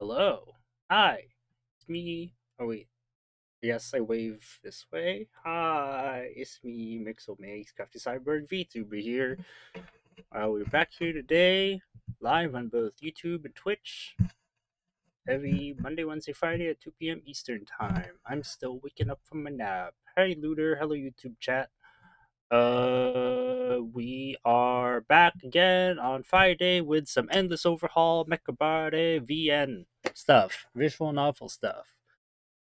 Hello. Hi. It's me. Oh wait. Yes, I wave this way. Hi, it's me, mechabare, Crafty Cyborg VTuber here. We're back here today, live on both YouTube and Twitch, every Monday, Wednesday, Friday at 2 p.m. Eastern Time. I'm still waking up from my nap. Hey, Looter. Hello, YouTube chat. We are back again on Friday with some endless overhaul mechabare VN stuff, visual novel stuff.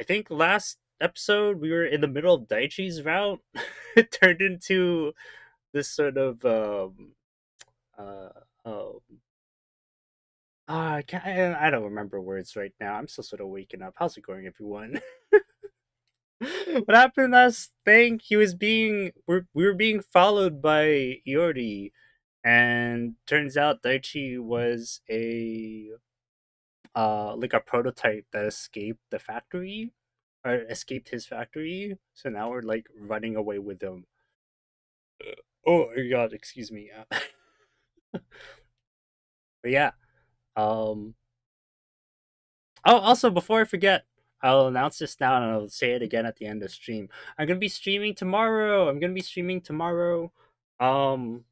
I think last episode we were in the middle of Daichi's route. It turned into this sort of uh um I don't remember words right now. I'm still sort of waking up. How's it going, everyone? What happened last thing? We were being followed by Iori, and turns out Daichi was a like a prototype that escaped the factory or escaped his factory. So now we're like running away with him. Oh my god, excuse me. But yeah. Um. Oh, also before I forget, I'll announce this now and I'll say it again at the end of the stream. I'm gonna be streaming tomorrow. I'm gonna be streaming tomorrow. Um.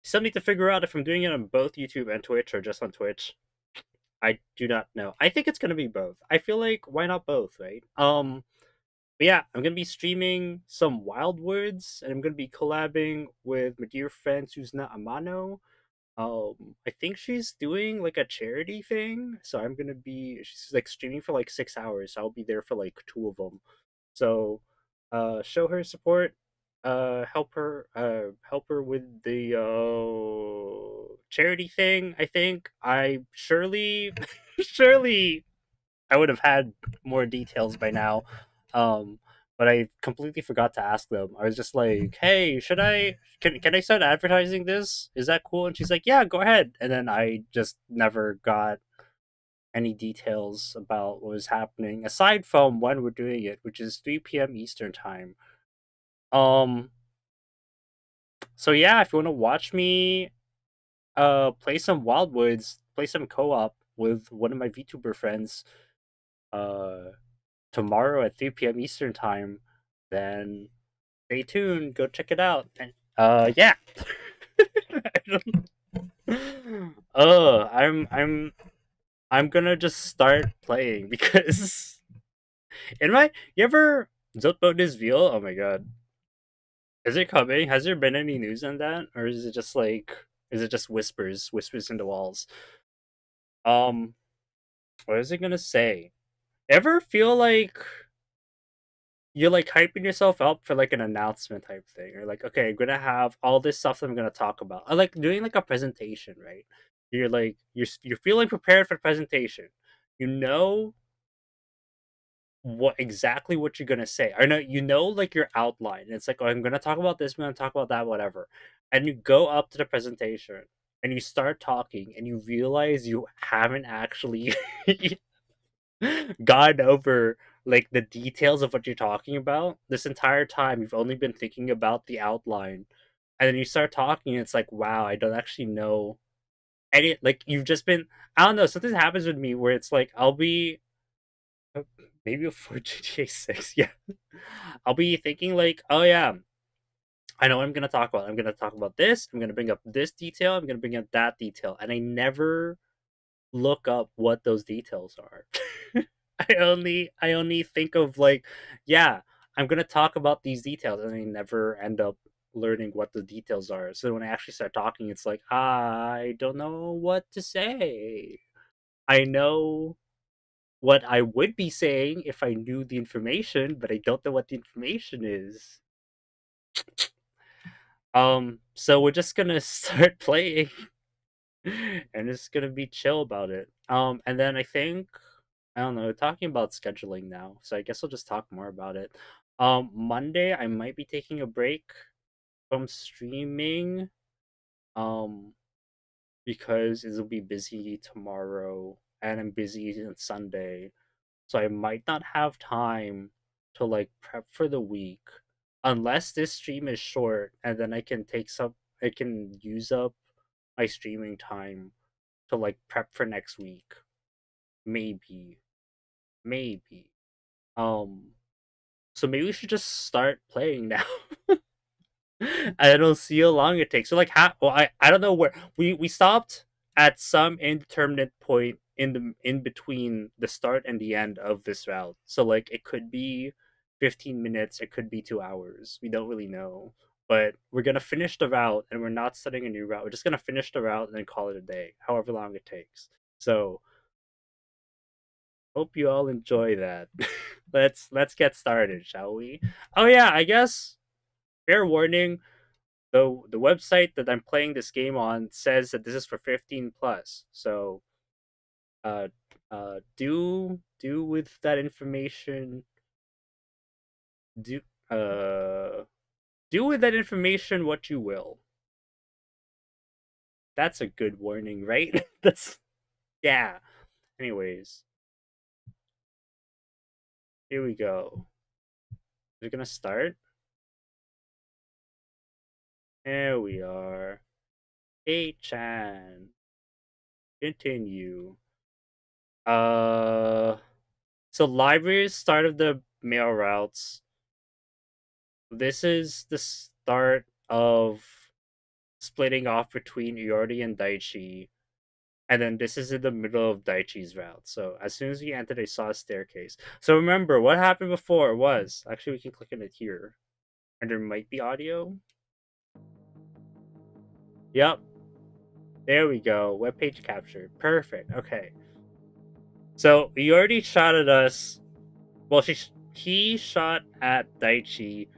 Still need to figure out if I'm doing it on both YouTube and Twitch or just on Twitch. I do not know. I think it's gonna be both. I feel like why not both, right? But yeah, I'm gonna be streaming some Wild Words, and I'm gonna be collabing with my dear friend Suzna Amano. I think she's doing like a charity thing, so she's like streaming for like 6 hours. So I'll be there for like two of them. So, show her support. Help her with the charity thing. I think I surely, surely I would have had more details by now. Um, but I completely forgot to ask them. I was just like, "Hey, can I start advertising this? Is that cool?" And she's like, "Yeah, go ahead." And then I just never got any details about what was happening aside from when we're doing it, which is 3 p.m. Eastern time. Um, so yeah, if you want to watch me play some Wildwoods, play some co-op with one of my VTuber friends, uh tomorrow at 3 p.m. Eastern time, then stay tuned. Go check it out. And yeah. I'm gonna just start playing because in my you ever Zotbo this Veal? Oh my god. Is it coming? Has there been any news on that? Or is it just whispers in the walls? Um what is it gonna say? Ever feel like you're like hyping yourself up for like an announcement type thing, or like, okay, I'm gonna have all this stuff that I'm gonna talk about. I like doing like a presentation, right? You're like you're feeling prepared for the presentation. You know what you're gonna say. I know you know like your outline. It's like, oh, I'm gonna talk about this. I'm gonna talk about that. Whatever. And you go up to the presentation and you start talking, and you realize you haven't actually gone over like the details of what you're talking about this entire time. You've only been thinking about the outline, and then you start talking, and it's like, wow, I don't actually know any. Like you've just been, I don't know. Something happens with me where it's like I'll be maybe for GTA 6, yeah. I'll be thinking like, oh yeah, I know what I'm gonna talk about. I'm gonna talk about this. I'm gonna bring up this detail. I'm gonna bring up that detail, and I never look up what those details are. I only think of like, yeah, I'm gonna talk about these details, and I never end up learning what the details are. So when I actually start talking, it's like I don't know what to say. I know what I would be saying if I knew the information, but I don't know what the information is. So we're just gonna start playing, and it's gonna be chill about it. And then I think I don't know, talking about scheduling now, so I guess I'll just talk more about it. Monday I might be taking a break from streaming, um, because it'll be busy tomorrow, and I'm busy on Sunday, so I might not have time to like prep for the week, unless this stream is short, and then I can use up my streaming time to like prep for next week. Maybe. Maybe. So maybe we should just start playing now. I don't see how long it takes. So like well, I don't know where we stopped at some indeterminate point in between the start and the end of this route. So like it could be 15 minutes, it could be 2 hours. We don't really know. But we're gonna finish the route and we're not starting a new route. We're just gonna finish the route and then call it a day, however long it takes. So hope you all enjoy that. Let's get started, shall we? Oh yeah, I guess fair warning, the website that I'm playing this game on says that this is for 15 plus. So uh do with that information do uh do with that information what you will. That's a good warning, right? That's yeah. Anyways, here we go. We're gonna start. There we are. Hey Chan. Continue. Uh so libraries start of the mail routes. This is the start of splitting off between Iori and Daichi, and then this is in the middle of Daichi's route. So as soon as we entered, I saw a staircase. So remember, what happened before was actually we can click on it here, and there might be audio. Yep, there we go. Web page captured. Perfect. Okay. So Iori shot at us. Well, he shot at Daichi,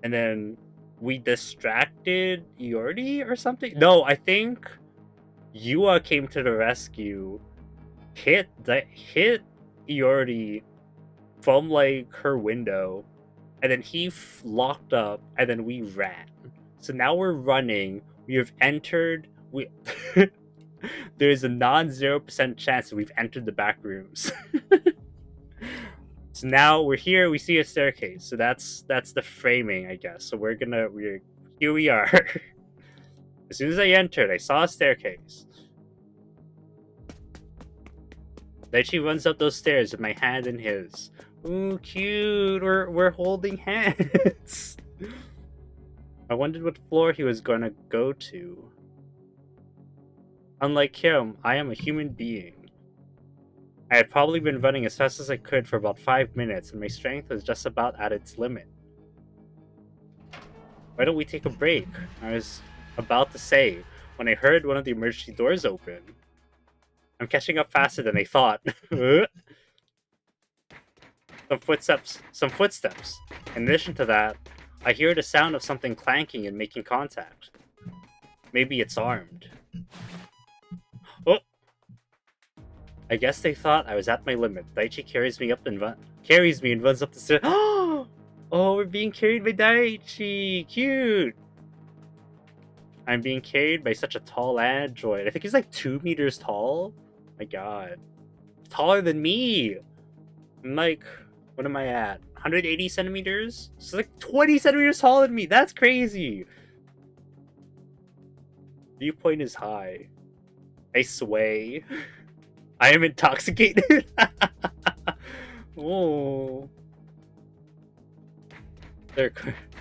and then we distracted Iori or something. No, I think Yua came to the rescue, hit Iori from like her window, and then he locked up, and then we ran. So now we're running. We have entered. We there is a non-0% chance that we've entered the back rooms. So now we're here. We see a staircase. So that's the framing, I guess. So we're here. We are. As soon as I entered, I saw a staircase. Then she runs up those stairs with my hand in his. Ooh, cute. We're holding hands. I wondered what floor he was gonna go to. Unlike him, I am a human being. I had probably been running as fast as I could for about 5 minutes, and my strength was just about at its limit. Why don't we take a break? I was about to say when I heard one of the emergency doors open. I'm catching up faster than I thought. Some footsteps. In addition to that, I hear the sound of something clanking and making contact. Maybe it's armed. Oh! I guess they thought I was at my limit. Daichi carries me and runs up the stairs. Oh, we're being carried by Daichi! Cute! I'm being carried by such a tall android. I think he's like 2 meters tall. My god. Taller than me! I'm like, what am I at? 180 centimeters? It's like 20 centimeters taller than me. That's crazy. Viewpoint is high. I sway. I am intoxicated. Oh. There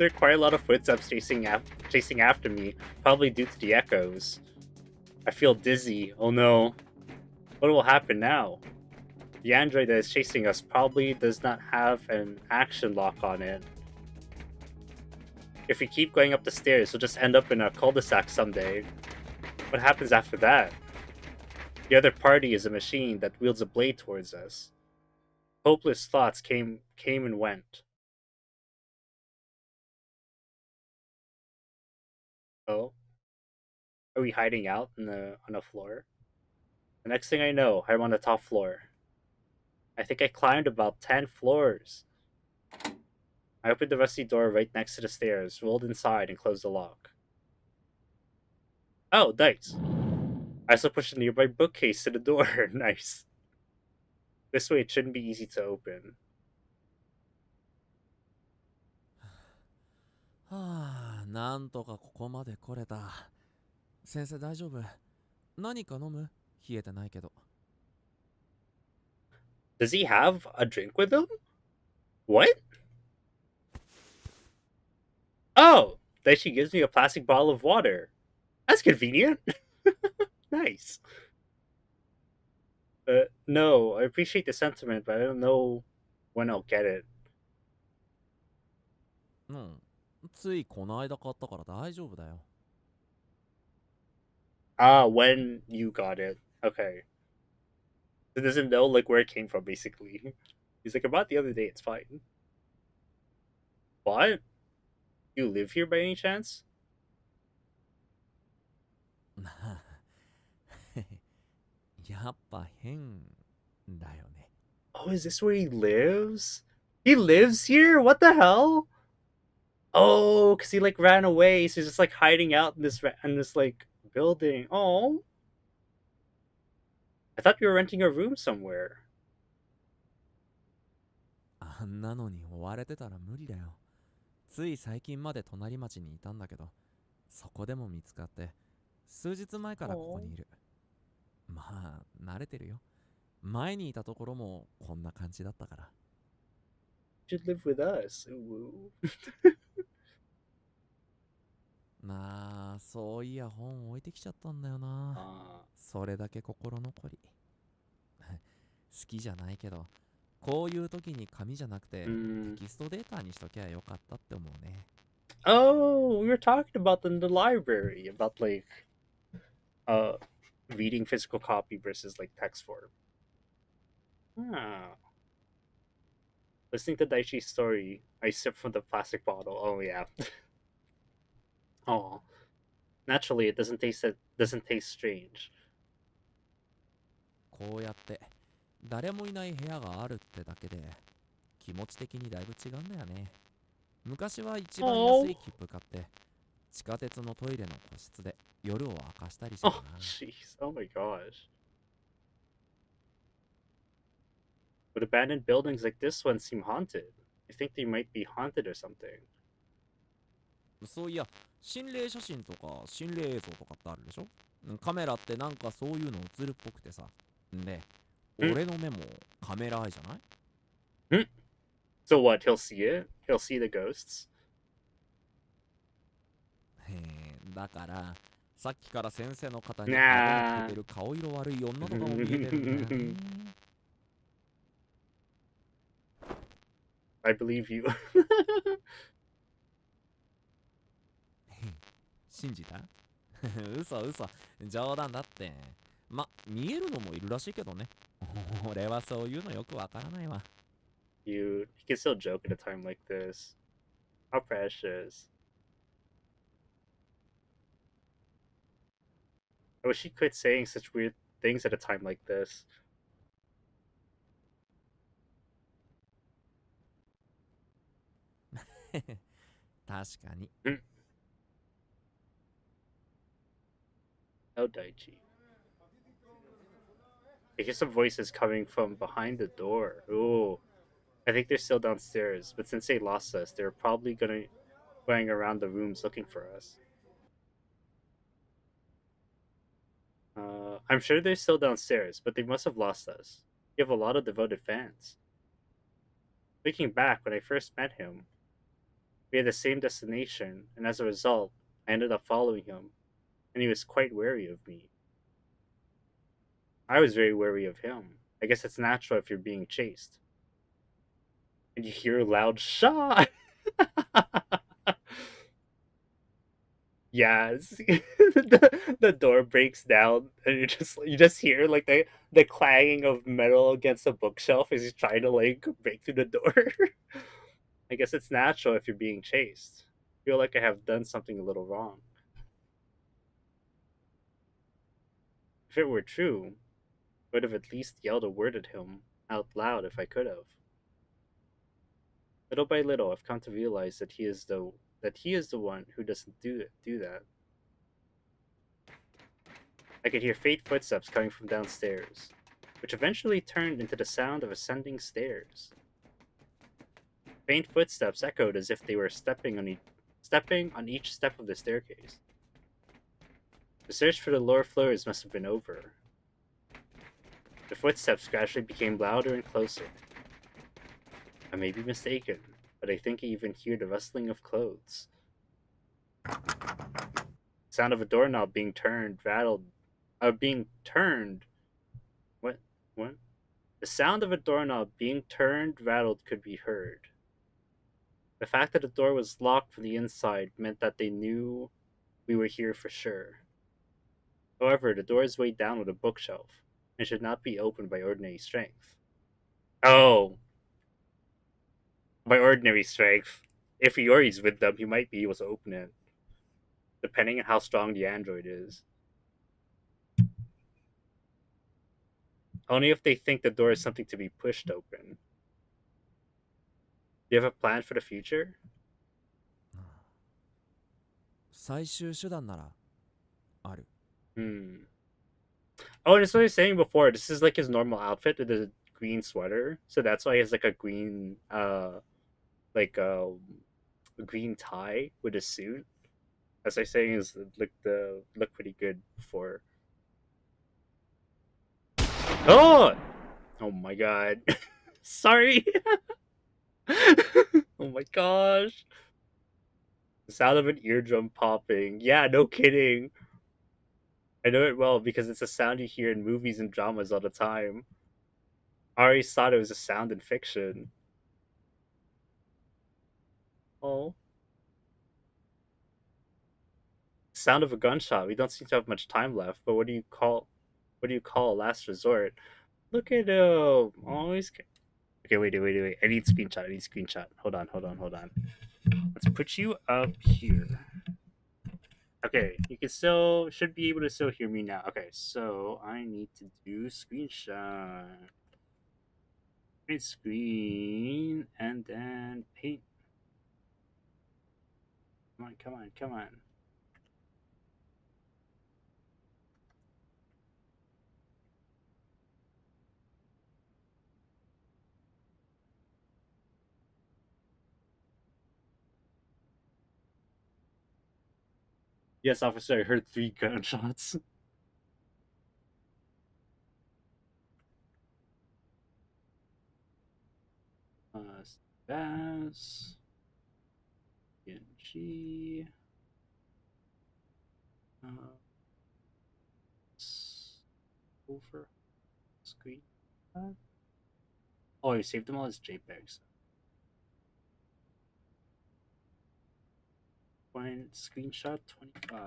are quite a lot of footsteps chasing after me, probably due to the echoes. I feel dizzy. Oh no. What will happen now? The android that is chasing us probably does not have an action lock on it. If we keep going up the stairs, we'll just end up in a cul-de-sac someday. What happens after that? The other party is a machine that wields a blade towards us. Hopeless thoughts came and went. Oh, are we hiding out on a floor? The next thing I know, I'm on the top floor. I think I climbed about 10 floors. I opened the rusty door right next to the stairs, rolled inside, and closed the lock. Oh, dice. I also pushed a nearby bookcase to the door. Nice. This way it shouldn't be easy to open. はあ、なんとかここまで来れた。先生大丈夫？何か飲む？冷えてないけど。Does he have a drink with him? What? Oh, then she gives me a plastic bottle of water. That's convenient. Nice. No, I appreciate the sentiment, but I don't know when I'll get it. うん。ついこの間買ったから大丈夫だよ。Ah, when you got it. Okay. He doesn't know like where it came from, basically. He's like, about the other day, it's fine. What? You live here by any chance? やっぱ変だよね。Oh, is this where he lives? He lives here? What the hell? Oh, because he like ran away, so he's just like hiding out in this like building. Oh, I thought you were renting a room somewhere. あんなのに追われてたら無理だよ。つい最近まで隣町にいたんだけど、そこでも見つかって、数日前からここ Oh, にいる。まあ、慣れてるよ。前にいたところもこんな感じだったから。you should live with us. Ooh. まあ、そういや本置いてきちゃったんだよな。Uh, それだけ心残り。好きじゃないけど、こういう時に紙じゃなくてテ mm. キストデータにしときゃよかったって思うね。Oh, we were talking about in the library about like uh reading physical copy versus like text form. Ah. Listening to Daichi's story, I sip from the plastic bottle. Oh yeah. Oh, naturally, it doesn't taste strange. こうやって誰もいない部屋があるってだけで気持ち的にだいぶ違うんだよね。昔は一番安 Oh, い切符買って地下鉄のトイレの個室で夜を明かしたりしてたoh,な。jeez. Oh my gosh. But abandoned buildings like this one seem haunted. I think they might be haunted or something. そういや、心霊写真とか心霊映像とかってあるでしょ。カメラってなんかそういうの映るっぽくてさ。で、Hmm? 俺の目もカメラアイじゃない？ Hmm? So what? He'll see it. He'll see the ghosts. へえ、だからさっきから先生の肩に顎の抜け Nah. てる顔色悪い女とかも見えてるんだよね。I believe you. 信じた？嘘嘘、冗談だって。ま、見えるのもいるらしいけどね。俺はそういうのよくわからないわ。You can still joke at a time like this. How precious. I wish he quit saying such weird things at a time like this. 確かに。Hmm. Oh, Daichi. I hear some voices coming from behind the door. Ooh. I think they're still downstairs, but since they lost us, they're probably going around the rooms looking for us. I'm sure they're still downstairs, but they must have lost us. We have a lot of devoted fans. Thinking back, when I first met him, we had the same destination, and as a result, I ended up following him, and he was quite wary of me. I was very wary of him. I guess it's natural if you're being chased. And you hear a loud shot. Yes. The door breaks down and you just hear like the clanging of metal against a bookshelf as he's trying to like break through the door. I guess it's natural if you're being chased. I feel like I have done something a little wrong. If it were true, I would have at least yelled a word at him out loud if I could have. Little by little, I've come to realize that he is the one who doesn't do that. I could hear faint footsteps coming from downstairs, which eventually turned into the sound of ascending stairs. Faint footsteps echoed as if they were stepping on each step of the staircase. The search for the lower floors must have been over. The footsteps gradually became louder and closer. I may be mistaken, but I think I even hear the rustling of clothes. The sound of a doorknob being turned rattled. Being turned. What? What? The sound of a doorknob being turned rattled could be heard. The fact that the door was locked from the inside meant that they knew we were here for sure. However, the door is weighed down with a bookshelf and should not be opened by ordinary strength. Oh, by ordinary strength. If Iori's with them, he might be able to open it, depending on how strong the android is. Only if they think the door is something to be pushed open. Do you have a plan for the future? 最終手段ならある。 Hmm. Oh, that's what I was saying before. This is like his normal outfit with the green sweater, so that's why he has like a green, like a green tie with a suit. As I was saying, is look pretty good for. Oh, oh my god, sorry. Oh my gosh, the sound of an eardrum popping. Yeah, no kidding. I know it well because it's a sound you hear in movies and dramas all the time. I always thought it was a sound in fiction. Oh, sound of a gunshot. We don't seem to have much time left, but what do you call a last resort? Look at him. Always. Okay, wait. I need screenshot. I need screenshot. Hold on. Let's put you up here. Okay, you can still should be able to still hear me now. Okay, so I need to do screenshot. Print screen and then paint. Come on. Yes, officer, I heard 3 gunshots. Bass, PNG, over screen. Oh, you saved them all as JPEGs. Find screenshot 25.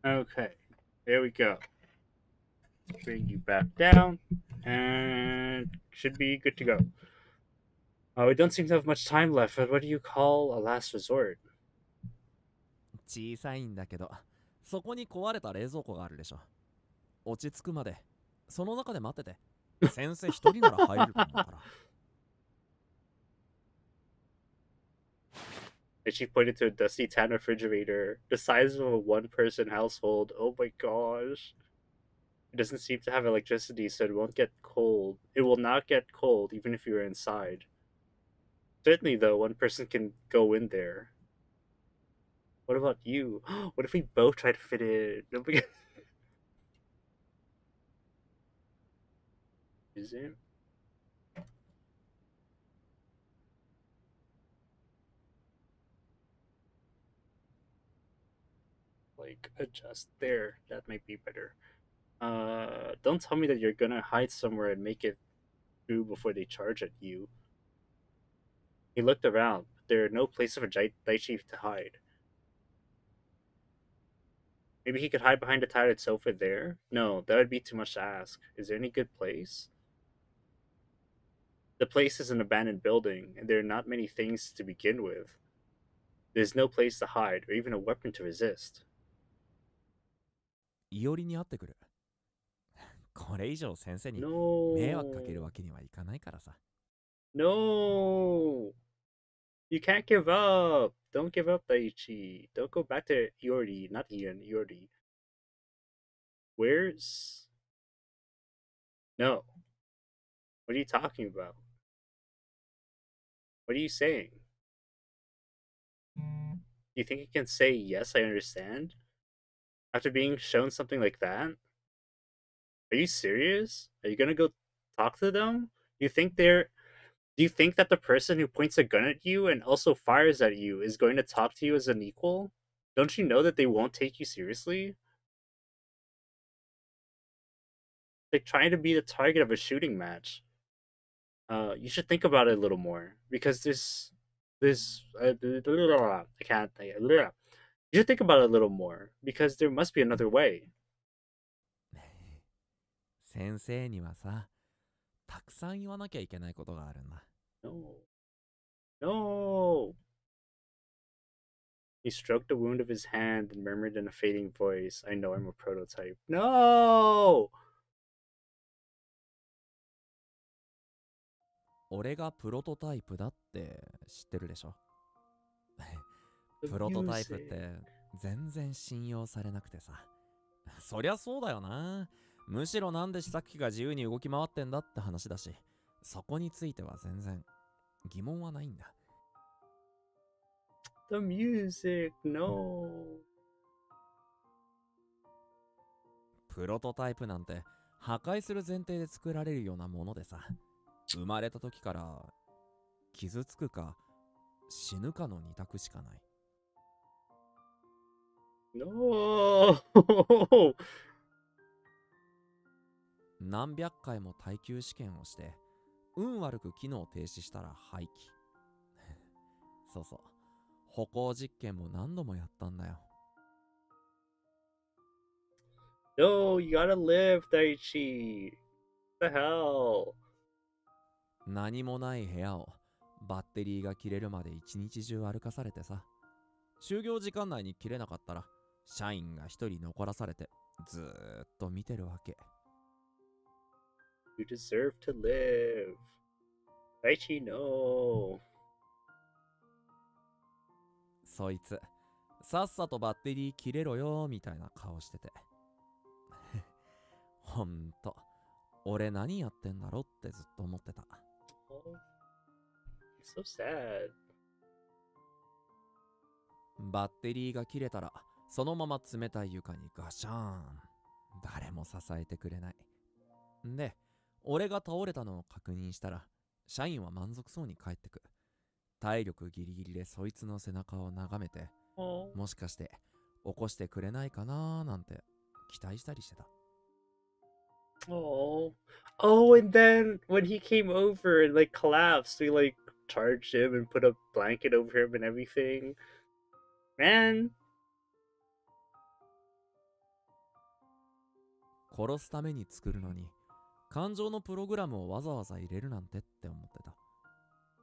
Okay, there we go. Bring you back down, and should be good to go. We don't seem to have much time left, but what do you call a last resort? 小さいんだけど、そこに壊れた冷蔵庫があるでしょ。落ち着くまでその中で待ってて。先生一人なら入れると思うから。And she pointed to a dusty tan refrigerator, the size of a one-person household. Oh my gosh. It doesn't seem to have electricity, so it won't get cold. It will not get cold, even if you're inside. Certainly, though, one person can go in there. What about you? What if we both try to fit in? Is it? Like, adjust there. That might be better. Don't tell me that you're gonna hide somewhere and make it through before they charge at you. He looked around, but there are no place for Daichi to hide. Maybe he could hide behind a tattered sofa there? No, that would be too much to ask. Is there any good place? The place is an abandoned building, and there are not many things to begin with. There's no place to hide, or even a weapon to resist. いおりに会ってくる。これ以上先生に迷惑かける No. わけにはいかないからさ。No. You can't give up. Don't give up, Daichi. Don't go back to Iori, not Ian, Iori. Where's. No. What are you talking about? What are you saying? You think you can say yes, I understand? After being shown something like that? Are you serious? Are you gonna go talk to them? You think they're Do you think that the person who points a gun at you and also fires at you is going to talk to you as an equal? Don't you know that they won't take you seriously? Like trying to be the target of a shooting match. You should think about it a little more because I can't. You should think about it a little more because there must be another way. 先生にはさ、たくさん言わなきゃいけないことがあるんだ。No, no. He stroked the wound of his hand and murmured in a fading voice, "I know I'm a prototype." No. 俺がプロトタイプだって知ってるでしょ。The プロトタイプっ music. て全然信用されなくてさ。そりゃそうだよな。むしろなんで試作機が自由に動き回ってんだって話だし、そこについては全然疑問はないんだ。The music. No. プロトタイプなんて破壊する前提で作られるようなものでさ、生まれた時から傷つくか死ぬかの二択しかない。No. 何百回も耐久試験をして運悪く機能停止したら廃棄。そうそう、歩行実験も何度もやったんだよ。No, you gotta live, Daichi. What the hell? 何もない部屋をバッテリーが切れるまで一日中歩かされてさ、就業時間内に切れなかったら社員が一人残らされてずーっと見てるわけ。You deserve to live. Daichi, no. そいつさっさとバッテリー切れろよみたいな顔しててほんと俺何やってんだろってずっと思ってた。Oh, it's so sad. バッテリーが切れたらそのまま冷たい床にガシャーン。誰も支えてくれない。で、俺が倒れたのを確認したら社員は満足そうに帰ってく。体力ギリギリでそいつの背中を眺めて、 Oh. もしかして起こしてくれないかなーなんて期待したりしてた。 Oh. Oh, and then when he came over and like collapsed, we like charged him and put a blanket over him and everything. Man. 殺すために作るのに感情のプログラムをわざわざ入れるなんてって思ってた。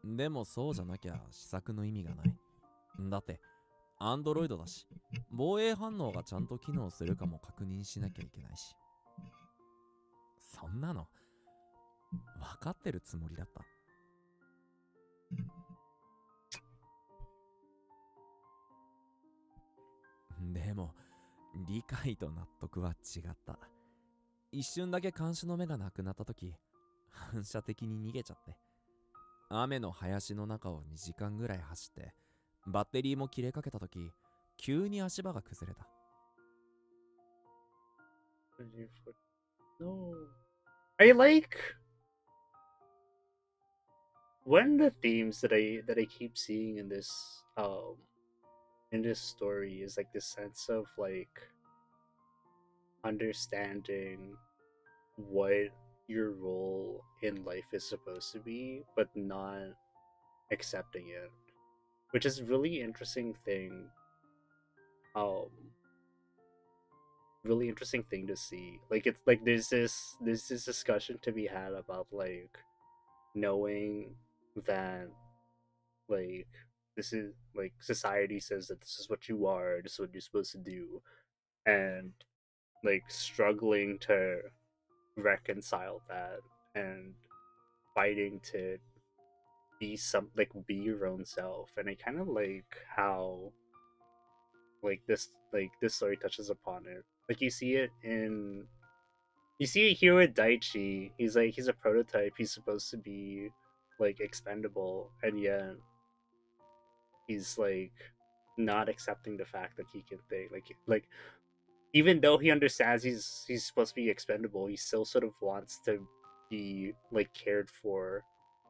でもそうじゃなきゃ試作の意味がない。だってアンドロイドだし、防衛反応がちゃんと機能するかも確認しなきゃいけないし。そんなの分かってるつもりだった。でも理解と納得は違った。一瞬だけ監視の目がなくなった時、反射的に逃げちゃって、雨の林の中を2時間ぐらい走って、バッテリーも切れかけた時、急に足場が崩れた。 No. I like one of the themes that I keep seeing in this story is like this sense of like understanding what your role in life is supposed to be, but not accepting it, which is really interesting thing. Um, really interesting thing to see. Like it's like there's this discussion to be had about like knowing that like this is like society says that this is what you are, this is what you're supposed to do, and like struggling to reconcile that and fighting to be your own self. And I kind of like how this story touches upon it. Like you see it here with Daichi. He's a prototype. He's supposed to be like expendable, and yet he's like not accepting the fact that he can think. Like even though he understands he's supposed to be expendable, he still sort of wants to be like cared for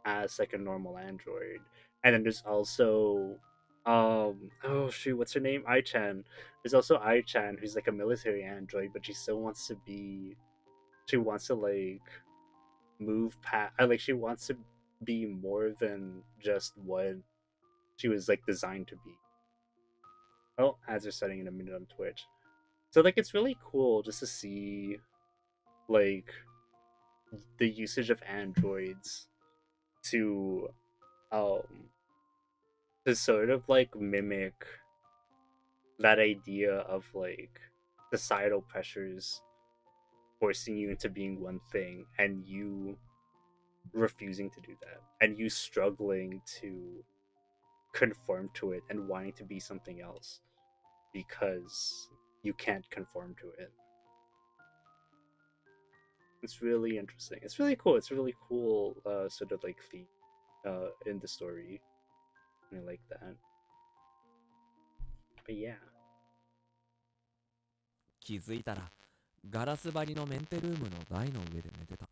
as like a normal android. And then there's also oh shoot, what's her name? I-chan. There's also I-chan who's like a military android, but she still wants to be she wants to like move past like she wants to be more than just what she was like designed to be. Oh, ads are starting in a minute on Twitch. So like it's really cool just to see like the usage of androids to um to sort of like mimic that idea of like societal pressures forcing you into being one thing and you refusing to do that and you struggling to conform to it and wanting to be something else because you can't conform to it. It's really interesting. It's really cool. It's a really cool sort of like theme in the story. I like that. But yeah. 気づいたらガラス張りのメンテルームの台の上で寝てた。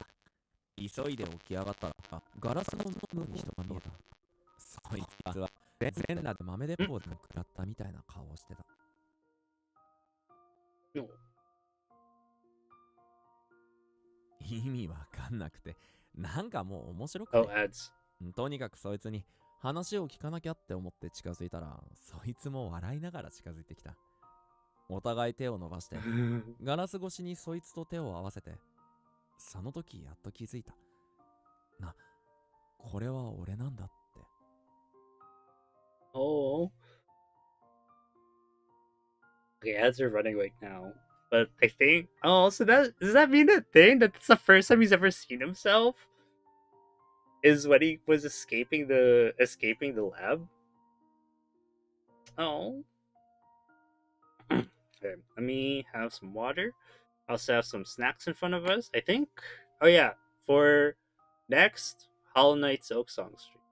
急いで起き上がったらガラスの向こうに人が見えた。そいつは全裸で豆鉄砲でも食らったみたいな顔をしてた。意味わかんなくて、なんかもう面白くて。Oh, ads. とにかくそいつに話を聞かなきゃって思って近づいたら、そいつも笑いながら近づいてきた。お互い手を伸ばして、ガラス越しにそいつと手を合わせて、その時やっと気づいた。これは俺なんだって。Oh. Okay, ads are running right now. But I think so that does that mean that thing that's the first time he's ever seen himself? Is when he was escaping the lab? Oh. Okay, let me have some water. I also have some snacks in front of us. I think. Oh yeah, for next Hollow Knight's Oak Song stream,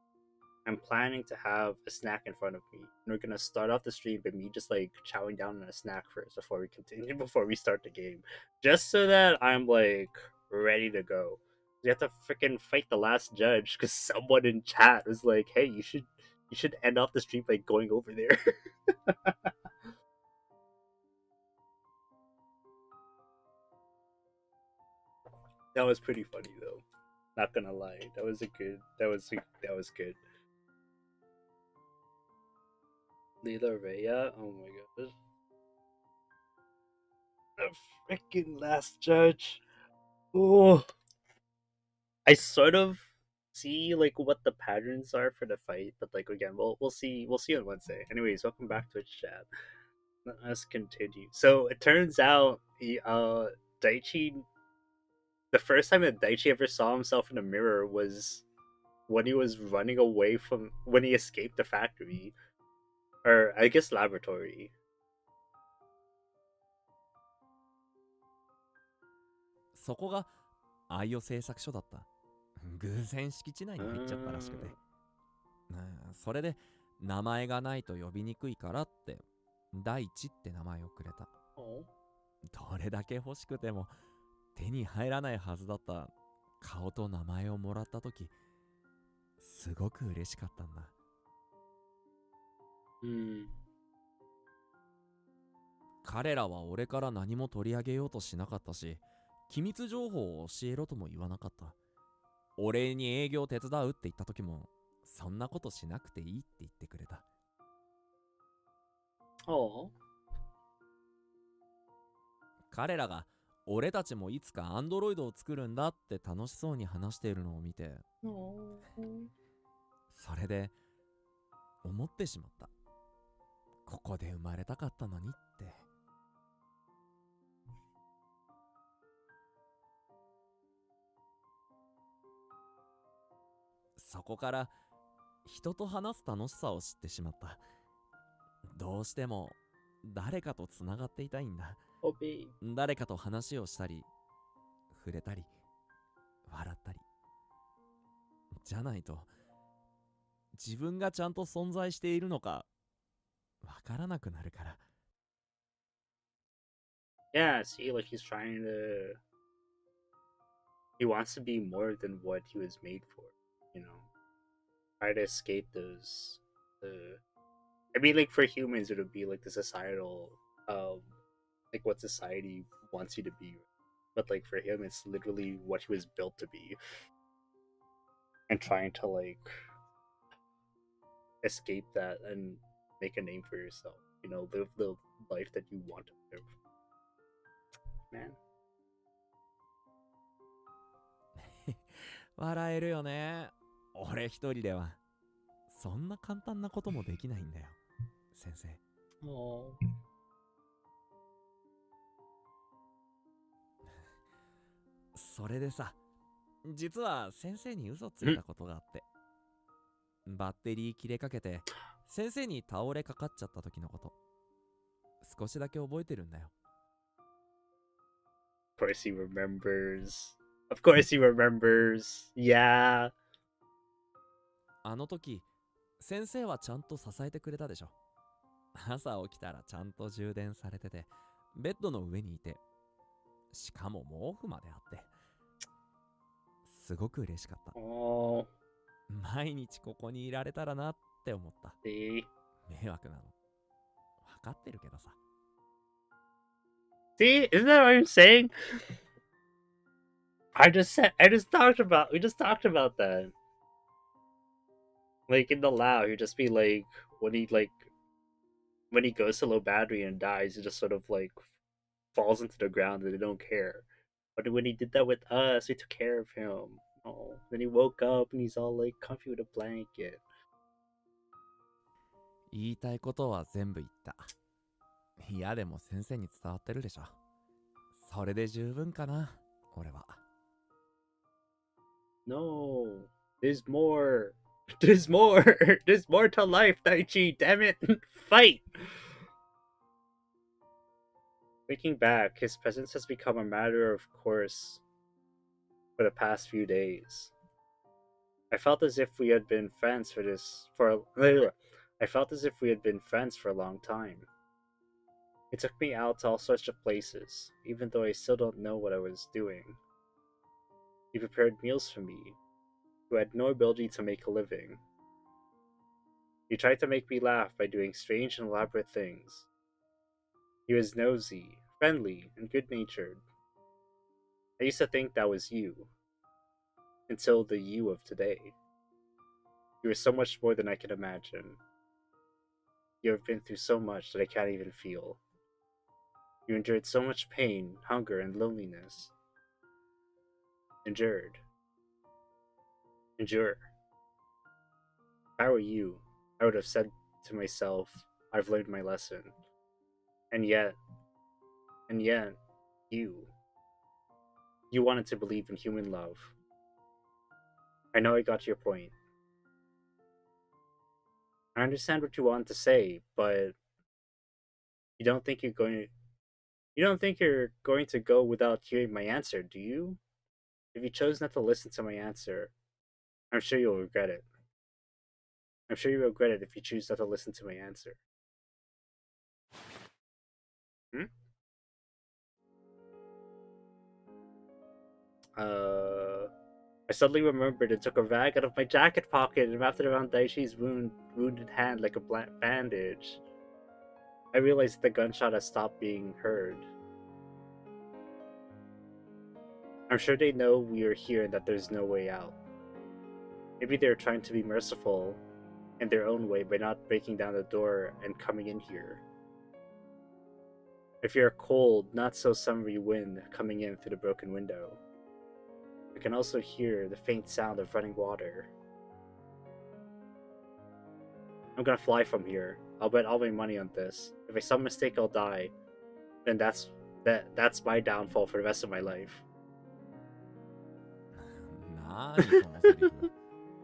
I'm planning to have a snack in front of me, and we're gonna start off the stream with me just like chowing down on a snack first before we continue, before we start the game, just so that I'm like ready to go. We have to freaking fight the last judge because someone in chat was like, "Hey, you should end off the stream by going over there." That was pretty funny though. Not gonna lie, that was good. Leela Rhea, oh my god, the freaking last judge. Oh, I sort of see like what the patterns are for the fight, but like again, we'll see on Wednesday. Anyways, welcome back to chat. Let us continue. So it turns out Daichi, the first time that Daichi ever saw himself in a mirror was when he was running away from when he escaped the factory, or I guess laboratory. そこが愛用製作所だった。偶然敷地内に入っちゃったらしくて。それで名前がないと呼びにくいからって大地って名前をくれた。どれだけ欲しくても手に入らないはずだった顔と名前をもらったとき、すごく嬉しかったんだ。彼らは俺から何も取り上げようとしなかったし、機密情報を教えろとも言わなかった。俺に営業手伝うって言った時も、そんなことしなくていいって言ってくれた。彼らが俺たちもいつかアンドロイドを作るんだって楽しそうに話しているのを見て、それで思ってしまった。ここで生まれたかったのにって。そこから人と話す楽しさを知ってしまった。どうしても誰かとつながっていたいんだ。誰かと話をしたり、触れたり、笑ったり。じゃないと自分がちゃんと存在しているのかわからなくなるから。Yeah, see, like he wants to be more than what he was made for, you know? Try to escape I mean, like, for humans, it would be like the societal, um, like what society wants you to be. But, like, for him, it's literally what he was built to be. And trying to, like, escape that and make a name for yourself. You know, live the life that you want to live. Man. 笑えるよね。俺一人ではそんな簡単なこともできないんだよ、先生。Oh. それでさ、実は先生に嘘ついたことがあって、バッテリー切れかけて先生に倒れかかっちゃった時のこと、少しだけ覚えてるんだよ。Of course he remembers. Of course he remembers. Yeah. あの時、先生はちゃんと支えてくれたでしょ。朝起きたらちゃんと充電されてて、ベッドの上にいて、しかも毛布まであって、すごく嬉しかった。Oh. 毎日ここにいられたらなって思った。 See? 迷惑なの分かってるけどさ。 See? Isn't that what I'm saying? We just talked about that. Like, in the lab, he'd just be like, when he goes to low battery and dies, he just sort of, like, falls into the ground and they don't care. But when he did that with us, we took care of him. Oh, then he woke up and he's all, like, comfy with a blanket. 言いたいことは全部言った。いやでも先生に伝わってるでしょ。それで十分かな、俺は。No, there's more. There's more. There's more to life, Daichi. Damn it. Fight. Thinking back, his presence has become a matter of course for the past few days. I felt as if we had been friends I felt as if we had been friends for a long time. He took me out to all sorts of places, even though I still don't know what I was doing. He prepared meals for me, who had no ability to make a living. He tried to make me laugh by doing strange and elaborate things. He was nosy, friendly, and good-natured. I used to think that was you, until the you of today. You were so much more than I can imagine. You have been through so much that I can't even feel. You endured so much pain, hunger, and loneliness. Endured. Endure. If I were you, I would have said to myself, I've learned my lesson. And yet, you wanted to believe in human love. I know I got your point. I understand what you want to say, but you don't think you're going to go without hearing my answer, do you? If you chose not to listen to my answer, I'm sure you'll regret it. I'm sure you'll regret it if you choose not to listen to my answer. Hmm? I suddenly remembered and took a rag out of my jacket pocket and wrapped it around Daichi's wounded hand like a bandage. I realized the gunshot had stopped being heard. I'm sure they know we are here and that there's no way out. Maybe they're trying to be merciful in their own way by not breaking down the door and coming in here. I fear a cold, not so summery wind coming in through the broken window. I can also hear the faint sound of running water. I'm gonna fly from here. I'll bet all my money on this. If by some mistake I'll die, then that's my downfall for the rest of my life. なーにそのセリフ。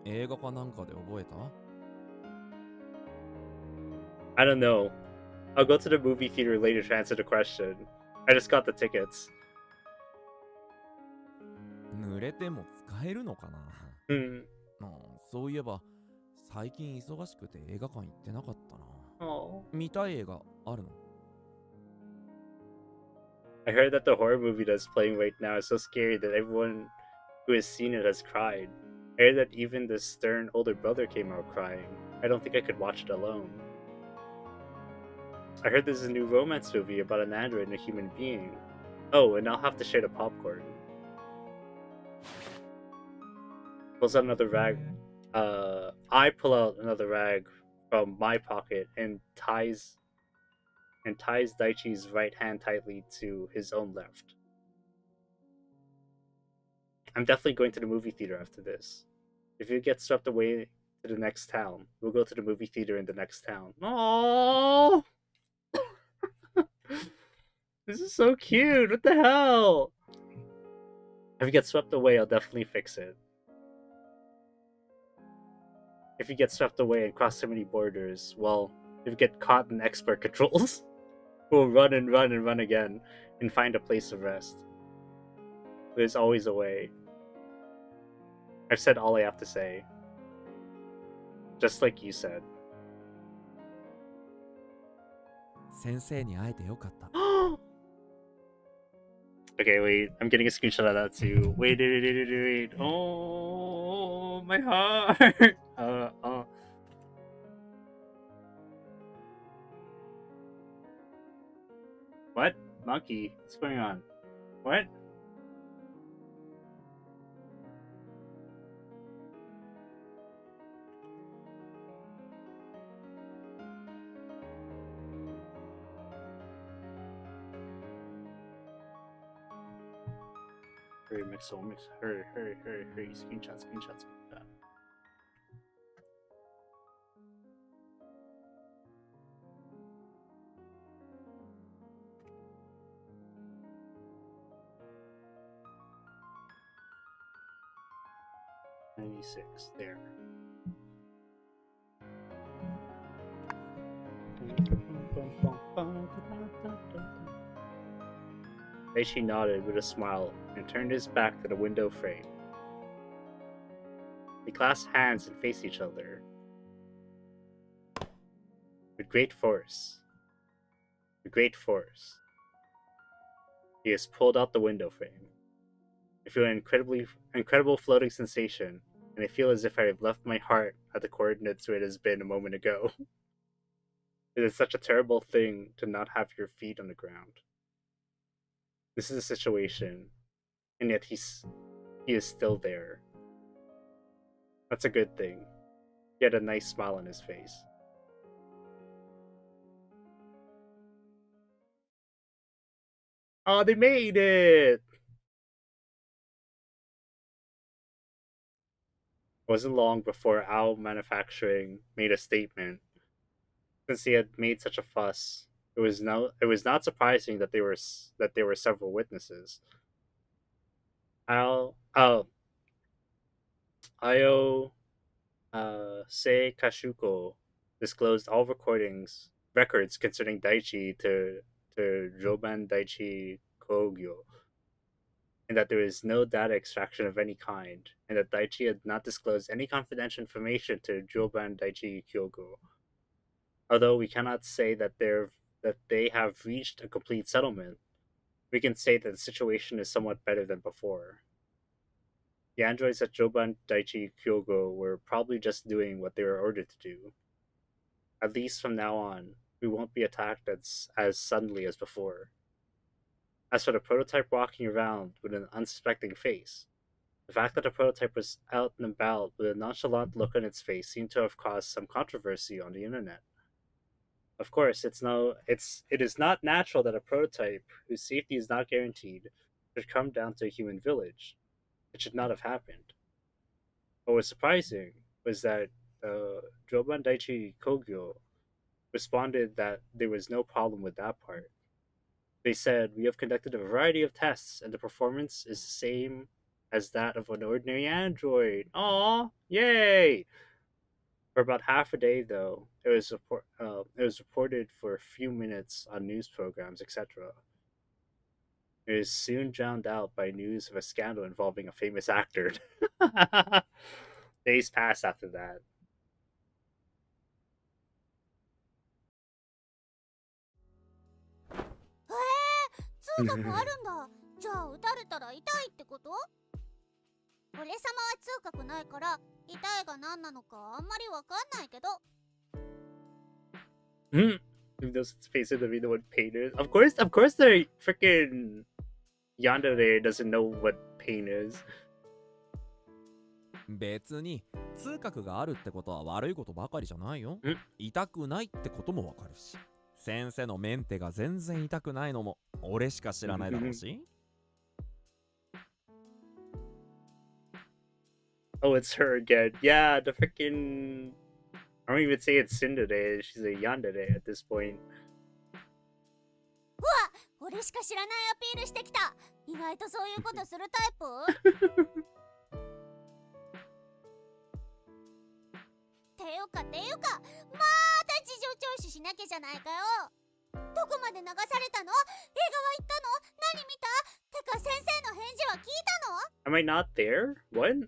映画かなんかで覚えた？ I don't know. I'll go to the movie theater later to answer the question. I just got the tickets. 濡れても使えるのかな？ Hmm. そういえば最近忙しくて映画館行ってなかったな。Oh. 見たい映画あるの？ I heard that the horror movie that's playing right now is so scary that everyone who has seen it has cried. I heard that even the stern older brother came out crying. I don't think I could watch it alone. I heard there's a new romance movie about an android and a human being. Oh, and I'll have to share the popcorn. Pulls out another rag. I pull out another rag from my pocket and ties Daichi's right hand tightly to his own left. I'm definitely going to the movie theater after this. If you get swept away to the next town, we'll go to the movie theater in the next town. Oh, this is so cute. What the hell? If you get swept away, I'll definitely fix it. If you get swept away and cross so many borders, well, if you get caught in expert controls, we'll run and run and run again and find a place of rest. There's always a way. I've said all I have to say. Just like you said. 先生に会えてよかった。Okay, wait. I'm getting a screenshot of that too. Wait. Oh, my heart. What? Monkey? What's going on? What? Hurry, mix. Hurry. Screenshot. 96. There. Daichi nodded with a smile and turned his back to the window frame. They clasped hands and faced each other. With great force, he has pulled out the window frame. I feel an incredible floating sensation, and I feel as if I have left my heart at the coordinates where it has been a moment ago. It is such a terrible thing to not have your feet on the ground. This is a situation, and yet he is still there. That's a good thing. He had a nice smile on his face. Oh, they made it! It wasn't long before Owl Manufacturing made a statement. Since he had made such a fuss, it was not surprising that there were several witnesses. Al Io Se Kashuko disclosed all records concerning Daichi to Joban Daichi Kogyo, and that there is no data extraction of any kind, and that Daichi had not disclosed any confidential information to Joban Daichi Kyogo. Although we cannot say that they have reached a complete settlement, we can say that the situation is somewhat better than before. The androids at Joban Daichi Kyogo were probably just doing what they were ordered to do. At least from now on, we won't be attacked as suddenly as before. As for the prototype walking around with an unsuspecting face, the fact that the prototype was out and about with a nonchalant look on its face seemed to have caused some controversy on the internet. Of course, it is not natural that a prototype whose safety is not guaranteed should come down to a human village. It should not have happened. What was surprising was that Joban Daichi Kogyo responded that there was no problem with that part. They said, "We have conducted a variety of tests, and the performance is the same as that of an ordinary android." Aw, yay! For about half a day, though, it was reported for a few minutes on news programs, etc. It is soon drowned out by news of a scandal involving a famous actor. Days passed after that. 覚あるんだ。じゃあ撃たれたら痛いってこと？俺様は痛覚ないから痛いが何なのかあんまりわかんないけど。Those faces don't know what pain is. Of course, the freaking yandere doesn't know what pain is. 別に痛覚があるってことは悪いことばかりじゃないよ。痛くないってこともわかるし、先生のメンテが全然痛くないのも俺しか知らないだろうし。Oh, it's her again. Yeah, the freaking. I don't even say it's Tsundere. She's a yandere at this point. うわ、俺しか知らないアピールしてきた。意外とそういうことするタイプ？ていうか、また事情聴取しなきゃじゃないかよ。どこまで流されたの？映画は行ったの？何見た？てか先生の返事は聞いたの？ Am I not there? What?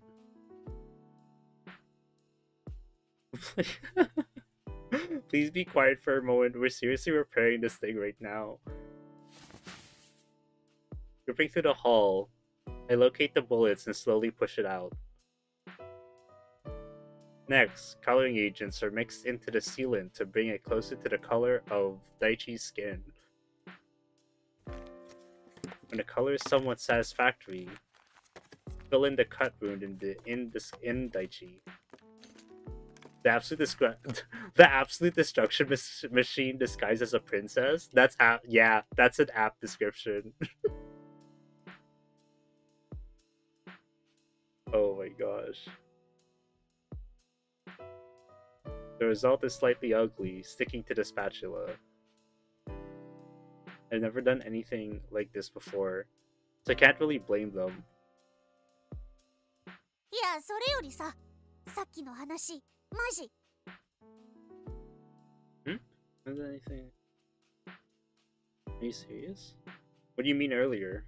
Please be quiet for a moment. We're seriously repairing this thing right now. Gripping through the hull, I locate the bullets and slowly push it out. Next, coloring agents are mixed into the sealant to bring it closer to the color of Daichi's skin. When the color is somewhat satisfactory, fill in the cut wound in Daichi. The absolute destruction machine disguised as a princess. That's an apt description. Oh my gosh. The result is slightly ugly, sticking to the spatula. I've never done anything like this before, so I can't really blame them. いや、それよりさ、さっきの話、マジ。Is there anything? Are you serious? What do you mean earlier?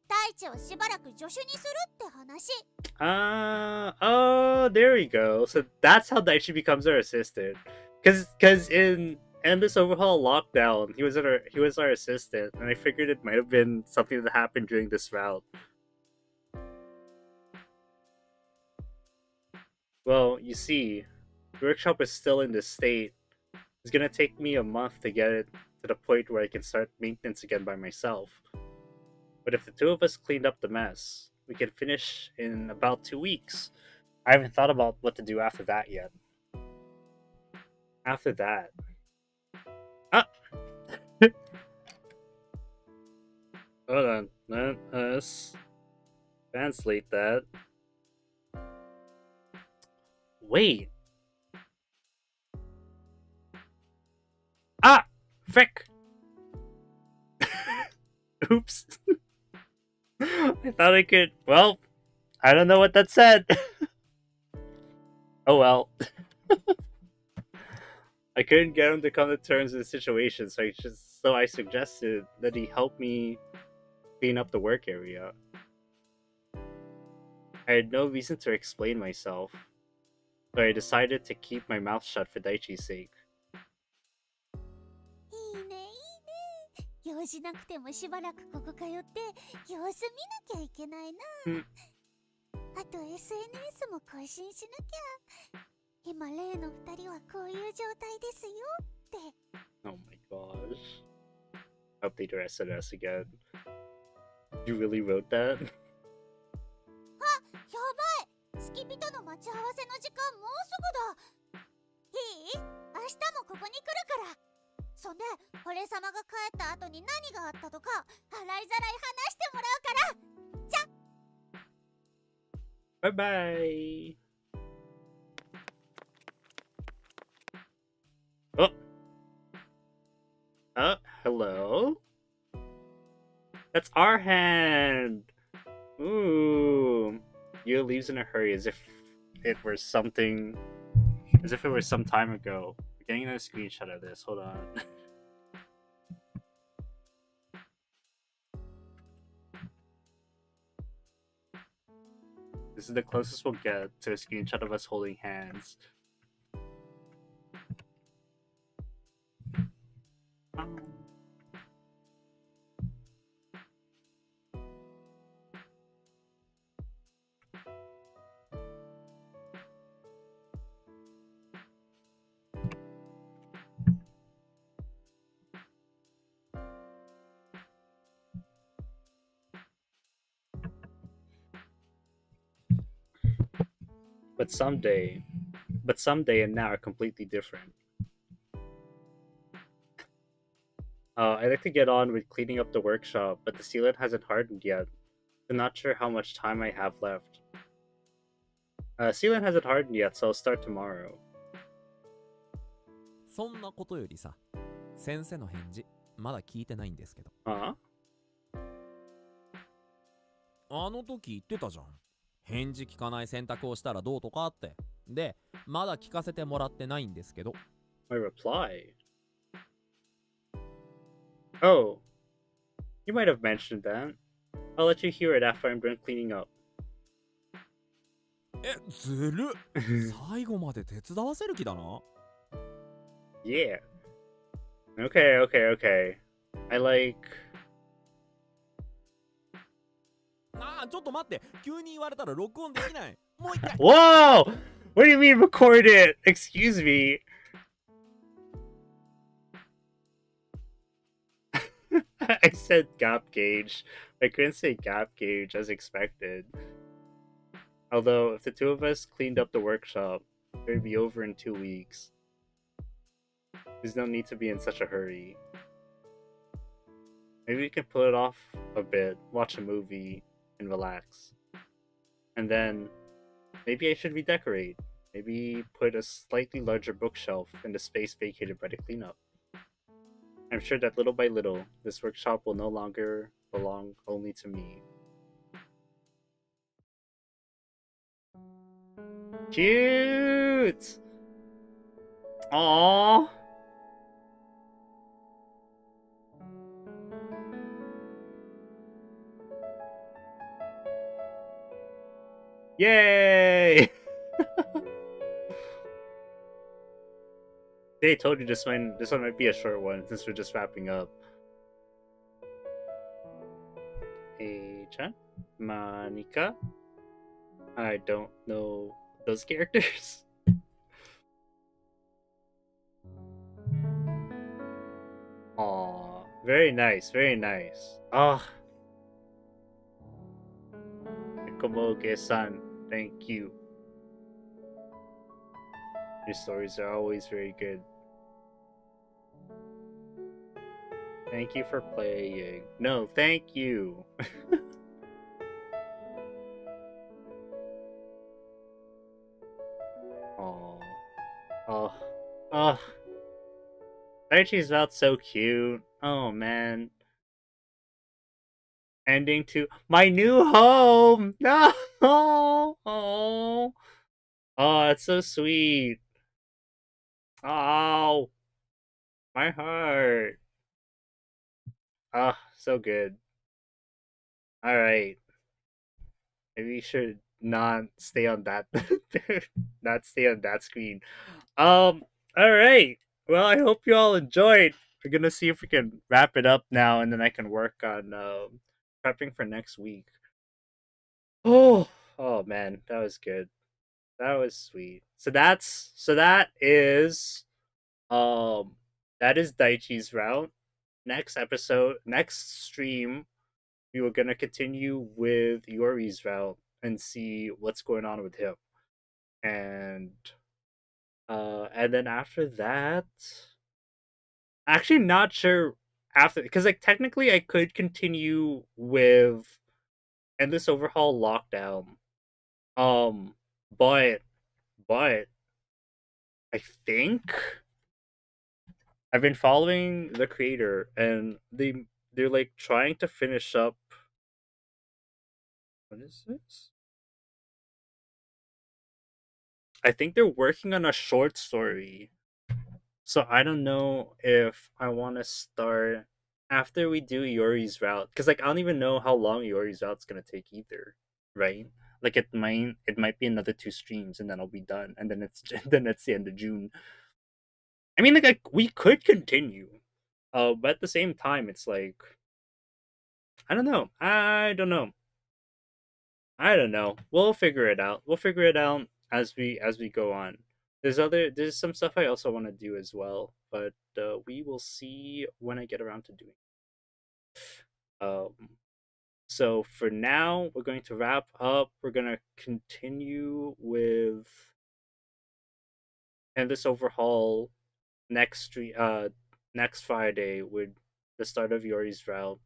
大地をしばらく助手にするって話。Oh, there we go. So that's how Daichi becomes our assistant. Cause in this Overhaul lockdown, he was our assistant, and I figured it might have been something that happened during this route. Well, you see, the workshop is still in this state. It's gonna take me a month to get it to the point where I can start maintenance again by myself. But if the two of us cleaned up the mess, we can finish in about 2 weeks. I haven't thought about what to do after that yet. After that... Ah! Hold on. Let us translate that. Wait. Ah! Frick! Oops. I thought I could... Well, I don't know what that said. Oh well. I couldn't get him to come to terms with the situation, so I suggested that he help me clean up the work area. I had no reason to explain myself, so I decided to keep my mouth shut for Daichi's sake. いいね、いいね。用事なくてもしばらくここ通って様子見なきゃいけないな。あと SNS も更新しなきゃ。今例の2人はこういう状態ですよって。Oh my gosh. Update your SNS again. You really wrote that? あ、やばい。スキピとの待ち合わせの時間もうすぐだ。いい？明日もここに来るから。そんで、俺様が帰った後に何があったとか、洗いざらい話してもらうから。じゃ。Bye bye. Hello? That's our hand! Ooh. Yu leaves in a hurry as if it were some time ago. We're getting another screenshot of this, hold on. This is the closest we'll get to a screenshot of us holding hands. but someday, and now are completely different. I'd like to get on with cleaning up the workshop, but the sealant hasn't hardened yet. I'm not sure how much time I have left. Sealant hasn't hardened yet, so I'll start tomorrow. そんなことよりさ、先生の返事まだ聞いてないんですけど。Huh? あの時言ってたじゃん。返事聞かない選択をしたらどうとかって。で、まだ聞かせてもらってないんですけど。My reply? Oh, you might have mentioned that. I'll let you hear it after I'm done cleaning up. え、ずる最後まで手伝わせる気だな。Yeah. Okay. I like... ちょっと待って。急に言われたら録音できない。もう一回。Whoa! What do you mean record it? Excuse me. I said gap gauge. I couldn't say gap gauge as expected. Although, if the two of us cleaned up the workshop, it would be over in 2 weeks. There's no need to be in such a hurry. Maybe we can put it off a bit, watch a movie, and relax. And then, maybe I should redecorate. Maybe put a slightly larger bookshelf in the space vacated by the cleanup. I'm sure that little by little, this workshop will no longer belong only to me. Cute! Aww! Yay! They told you this one might be a short one since we're just wrapping up. Hey-chan? Monica? I don't know those characters. Aw, very nice, very nice. Ah, Ecomoge-san, thank you. Your stories are always very good. Thank you for playing. No, thank you. Aww. Oh. Oh. Daichi's not so cute. Oh, man. Ending to my new home! No! Oh. Oh, it's so sweet. Oh. My heart. Ah, so good. Alright. Maybe we should not stay on that not stay on that screen. Alright. Well, I hope you all enjoyed. We're gonna see if we can wrap it up now, and then I can work on prepping for next week. Oh man, that was good. That was sweet. Um that is Daichi's route. Next stream, we were gonna continue with Yori's route and see what's going on with him. And then after that, actually not sure after, because like technically I could continue with Endless Overhaul Lockdown. Um but but I think I've been following the creator, and they're like trying to finish up. What is this? I think they're working on a short story. So I don't know if I want to start after we do Yori's route, because like I don't even know how long Yori's route's gonna take either, right? Like it might be another 2 streams and then I'll be done, and then it's then it's the end of June. I mean, like we could continue, but at the same time, it's like I don't know. I don't know. We'll figure it out. We'll figure it out as we go on. There's some stuff I also want to do as well, but we will see when I get around to doing. Um, So for now, we're going to wrap up. We're gonna continue with and this overhaul next Friday with the start of Yori's route.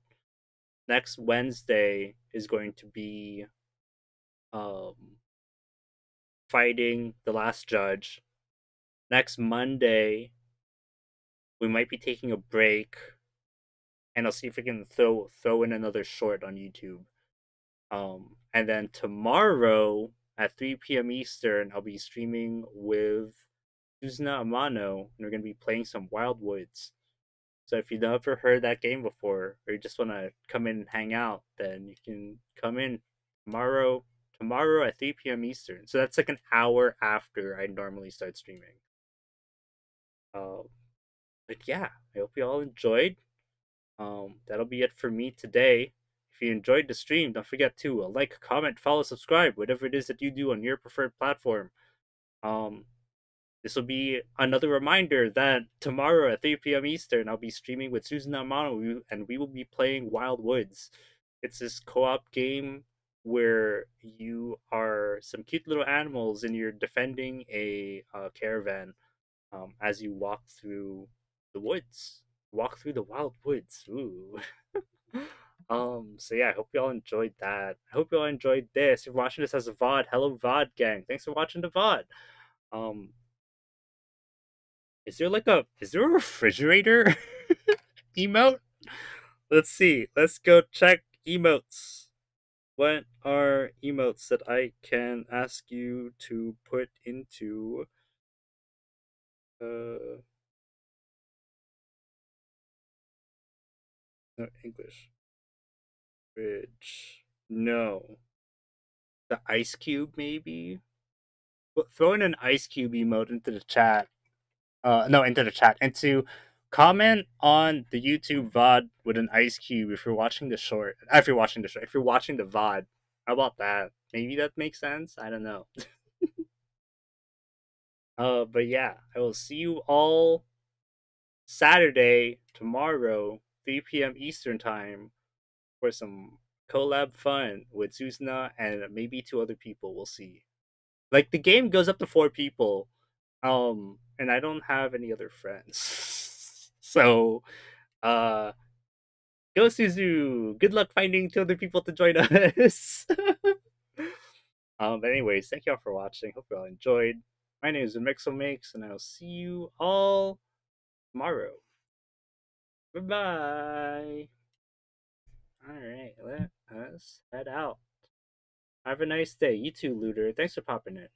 Next Wednesday is going to be um fighting the last judge. Next Monday, we might be taking a break, and I'll see if we can throw in another short on YouTube. And then tomorrow at 3 p.m. Eastern, I'll be streaming with Suzuna Amano, and we're gonna be playing some Wild Woods. So if you've never heard that game before, or you just want to come in and hang out, then you can come in tomorrow. Tomorrow at 3 p.m. Eastern. So that's like an hour after I normally start streaming. Uh, but yeah, I hope you all enjoyed. That'll be it for me today. If you enjoyed the stream, don't forget to like, comment, follow, subscribe, whatever it is that you do on your preferred platform. Um, this will be another reminder that tomorrow at 3 p.m. Eastern, I'll be streaming with Susan Amano, and we will be playing Wild Woods. It's this co-op game where you are some cute little animals and you're defending a caravan as you walk through the woods. Walk through the wild woods. Ooh. So yeah, I hope y'all enjoyed that. I hope y'all enjoyed this. If you're watching this as a VOD, hello VOD gang. Thanks for watching the VOD. Um, is there a refrigerator emote? Let's see. Let's go check emotes. What are emotes that I can ask you to put into no, English? Fridge. No. The ice cube maybe? Throw in an ice cube emote into the chat. No, into the chat. And to comment on the YouTube VOD with an ice cube if you're watching the short. If you're watching the short. If you're watching the VOD. How about that? Maybe that makes sense? I don't know. But yeah, I will see you all Saturday, tomorrow, 3 p.m. Eastern Time, for some collab fun with Susna and maybe two other people. We'll see. Like, the game goes up to 4 people, and I don't have any other friends. So, uh, go Suzu! Good luck finding two other people to join us! But anyways, thank y'all for watching. Hope you all enjoyed. My name is Mixelmakes, and I'll see you all tomorrow. Bye-bye! Alright, let us head out. Have a nice day. You too, Looter. Thanks for popping in.